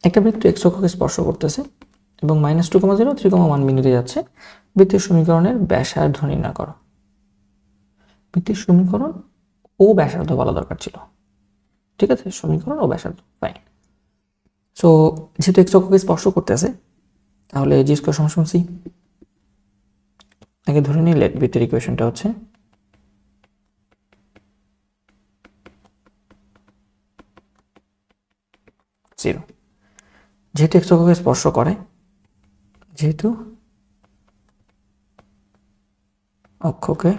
একটা বৃত্ত x অক্ষকে স্পর্শ করতেছে এবং -2,0 3,1 বিন্দুতে যাচ্ছে। বৃত্তের সমীকরণের ব্যাসার্ধ নির্ণয় করো। বৃত্তের সমীকরণ ও ব্যাসার্ধ বলা দরকার ছিল, ঠিক আছে, সমীকরণ ও ব্যাসার্ধ, ফাইন। সো যেহেতু x অক্ষকে স্পর্শ করতেছে তাহলে g স্কয়ার সমান c। আগে ধরে নিই লেট বৃত্তের ইকুয়েশনটা হচ্ছে জিরো। যেহেতু x অক্ষকে স্পর্শ করে, যেহেতু অক্ষকে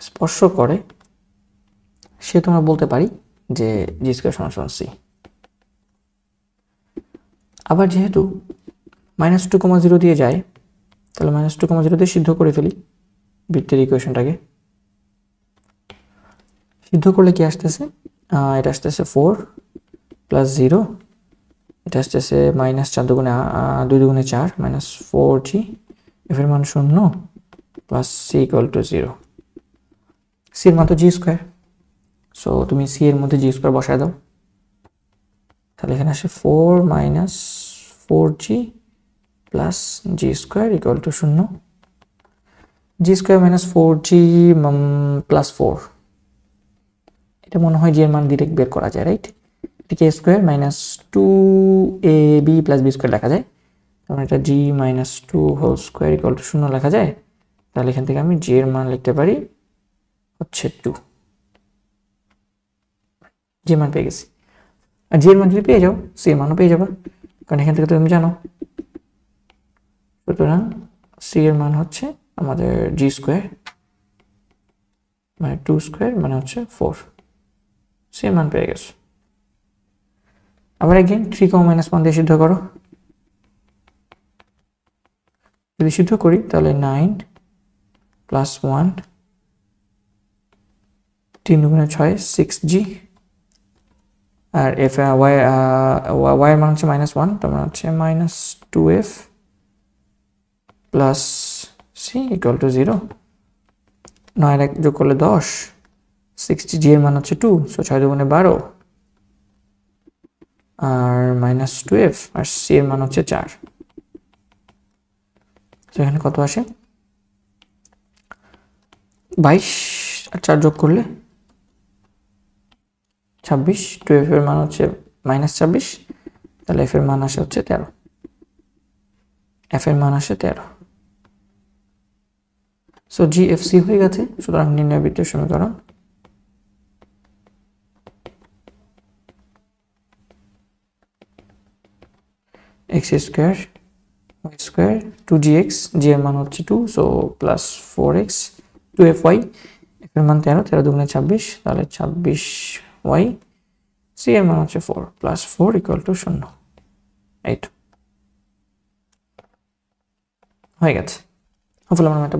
স্পর্শ করে, সেহেতু আমরা বলতে পারি যে g স্কয়ার সমান c। আবার যেহেতু -2,0 দিয়ে যায়, তাহলে -2,0 দিয়ে সিদ্ধ করে ফেলি বৃত্তের ইকুয়েশনটাকে। সিদ্ধ করলে কি আসতেছে? এটা আসতেছে 4 + 0, এটা আসতেছে -4 দুগুণে 2 দুগুণে 4 -4g, f এর মান 0 প্লাস c = 0। c এর মান তো g স্কয়ার, সো তুমি c এর মধ্যে g স্কয়ার বসায় দাও, তাহলে এখানে আসে 4 - 4g plus g square = 0। g square - 4g plus 4, এটা মনে হয় g এর মান ডিরেক্ট বের করা যায়, রাইট? এটাকে a square - 2ab + b square লেখা যায়, তাহলে এটা g - 2 হোল স্কয়ার = 0 লেখা যায়। তাহলে এখান থেকে আমি g এর মান লিখতে পারি হচ্ছে 2। g এর মান পেয়ে গেছি। আর g এর মান যদি পেয়ে যাও, c এর মানও পেয়ে যাবে, কারণ এখান থেকে তো তুমি জানো। সুতরাং c এর মান হচ্ছে আমাদের g স্কয়ার, মানে 2 স্কয়ার মানে হচ্ছে 4। c এর মান পেয়ে গেছো। আবার अगेन 3, -1 দিয়ে সিদ্ধ করো। যদি সিদ্ধ করি তাহলে 9 + 1 3 দুগুণে 6 6g, আর f y এর মান হচ্ছে -1, তার মানে হচ্ছে -2f প্লাস c = 0। 9 আর 1 যোগ করলে 10, 60g এর মান হচ্ছে 2, সো 6 দুগুণে 12, আর -2f, আর c এর মান হচ্ছে 4। তো এখানে কত আসে? 22 আর 4 যোগ করলে 26, 2f এর মান হচ্ছে -26, তাহলে f এর মান আসে হচ্ছে 13। f এর মান আসে 13। সো GFC হয়ে গেছে। সুতরাং নির্ণয় বৃত্তের সমীকরণ x square y square 2gx, g এর মান হচ্ছে 2, so plus 4x 2fy, f এর মান 13, 13 দুগুণে 26, তাহলে 26y, c এর মান হচ্ছে 4 প্লাস 4 = 0। এই তো হয়ে গেছে। হোপফুলি আমরা